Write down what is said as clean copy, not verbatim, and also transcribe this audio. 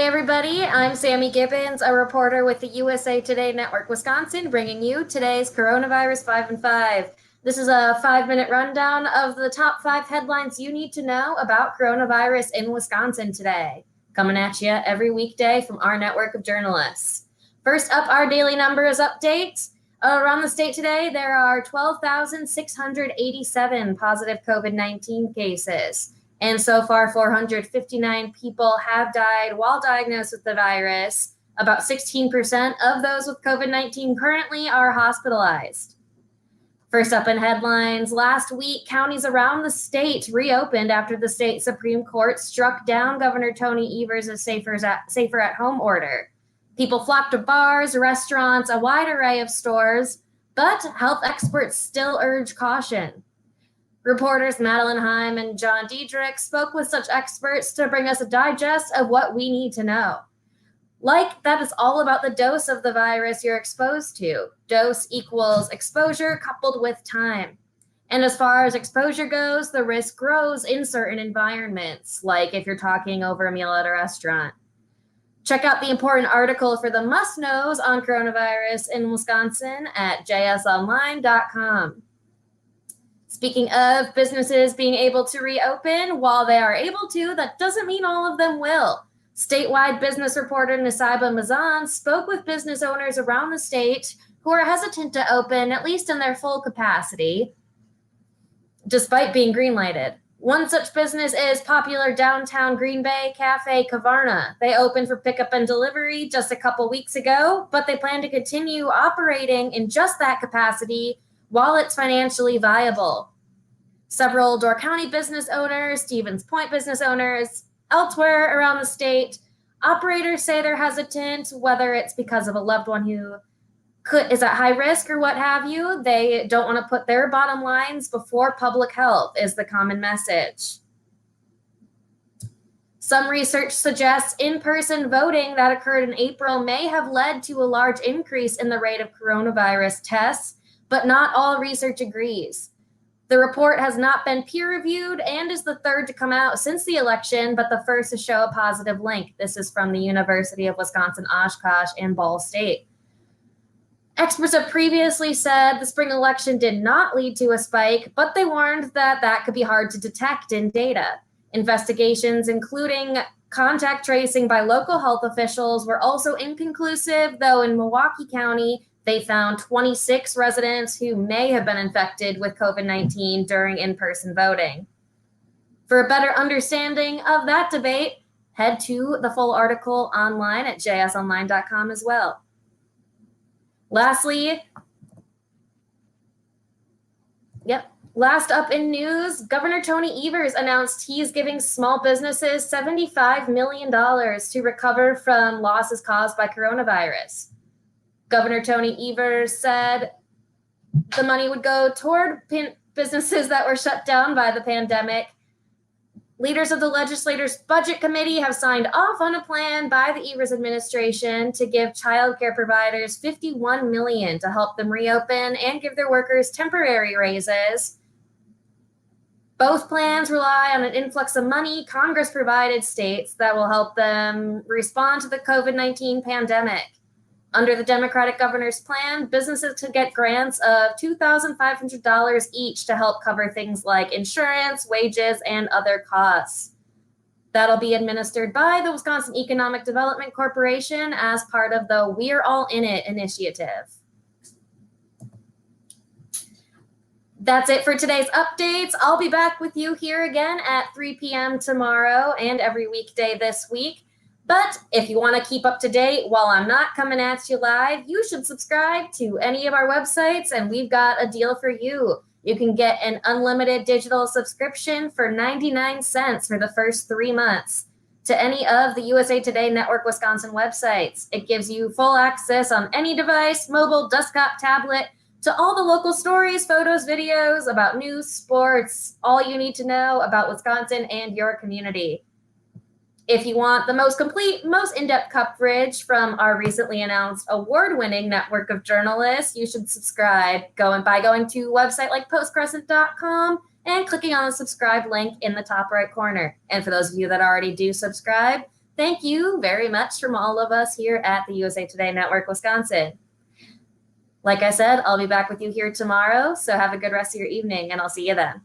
Hey everybody, I'm Sammy Gibbons, a reporter with the USA Today Network Wisconsin, bringing you today's Coronavirus 5 and 5. This is a 5-minute rundown of the top 5 headlines you need to know about coronavirus in Wisconsin today. Coming at you every weekday from our network of journalists. First up, our daily numbers update. Around the state today, there are 12,687 positive COVID-19 cases. And so far, 459 people have died while diagnosed with the virus. About 16% of those with COVID-19 currently are hospitalized. First up in headlines, last week, counties around the state reopened after the state Supreme Court struck down Governor Tony Evers' safer at home order. People flocked to bars, restaurants, a wide array of stores, but health experts still urge caution. Reporters Madeline Heim and John Diedrich spoke with such experts to bring us a digest of what we need to know. Like that is all about the dose of the virus you're exposed to. Dose equals exposure coupled with time. And as far as exposure goes, the risk grows in certain environments, like if you're talking over a meal at a restaurant. Check out the important article for the must-knows on coronavirus in Wisconsin at jsonline.com. Speaking of businesses being able to reopen, while they are able to, that doesn't mean all of them will. Statewide business reporter Nasaiba Mazan spoke with business owners around the state who are hesitant to open, at least in their full capacity, despite being green-lighted. One such business is popular downtown Green Bay Cafe Kavarna. They opened for pickup and delivery just a couple weeks ago, but they plan to continue operating in just that capacity while it's financially viable. Several Door County business owners, Stevens Point business owners, elsewhere around the state, operators say they're hesitant, whether it's because of a loved one who is at high risk or what have you. They don't want to put their bottom lines before public health is the common message. Some research suggests in-person voting that occurred in April may have led to a large increase in the rate of coronavirus tests, but not all research agrees. The report has not been peer-reviewed and is the third to come out since the election, but the first to show a positive link. This is from the University of Wisconsin-Oshkosh and Ball State. Experts have previously said the spring election did not lead to a spike, but they warned that that could be hard to detect in data. Investigations, including contact tracing by local health officials, were also inconclusive, though in Milwaukee County, they found 26 residents who may have been infected with COVID-19 during in-person voting. For a better understanding of that debate, head to the full article online at jsonline.com as well. Last up in news, Governor Tony Evers announced he's giving small businesses $75 million to recover from losses caused by coronavirus. Governor Tony Evers said the money would go toward businesses that were shut down by the pandemic. Leaders of the legislature's budget committee have signed off on a plan by the Evers administration to give child care providers $51 million to help them reopen and give their workers temporary raises. Both plans rely on an influx of money Congress provided states that will help them respond to the COVID-19 pandemic. Under the Democratic governor's plan, businesses could get grants of $2,500 each to help cover things like insurance, wages, and other costs. That'll be administered by the Wisconsin Economic Development Corporation as part of the We're All In It initiative. That's it for today's updates. I'll be back with you here again at 3 p.m. tomorrow and every weekday this week. But if you want to keep up to date while I'm not coming at you live, you should subscribe to any of our websites, and we've got a deal for you. You can get an unlimited digital subscription for 99 cents for the first 3 months to any of the USA Today Network Wisconsin websites. It gives you full access on any device, mobile, desktop, tablet, to all the local stories, photos, videos about news, sports, all you need to know about Wisconsin and your community. If you want the most complete, most in-depth coverage from our recently announced award-winning network of journalists, you should subscribe by going to a website like postcrescent.com and clicking on the subscribe link in the top right corner. And for those of you that already do subscribe, Thank you very much from all of us here at the USA Today Network Wisconsin. Like I said, I'll be back with you here tomorrow. So have a good rest of your evening, and I'll see you then.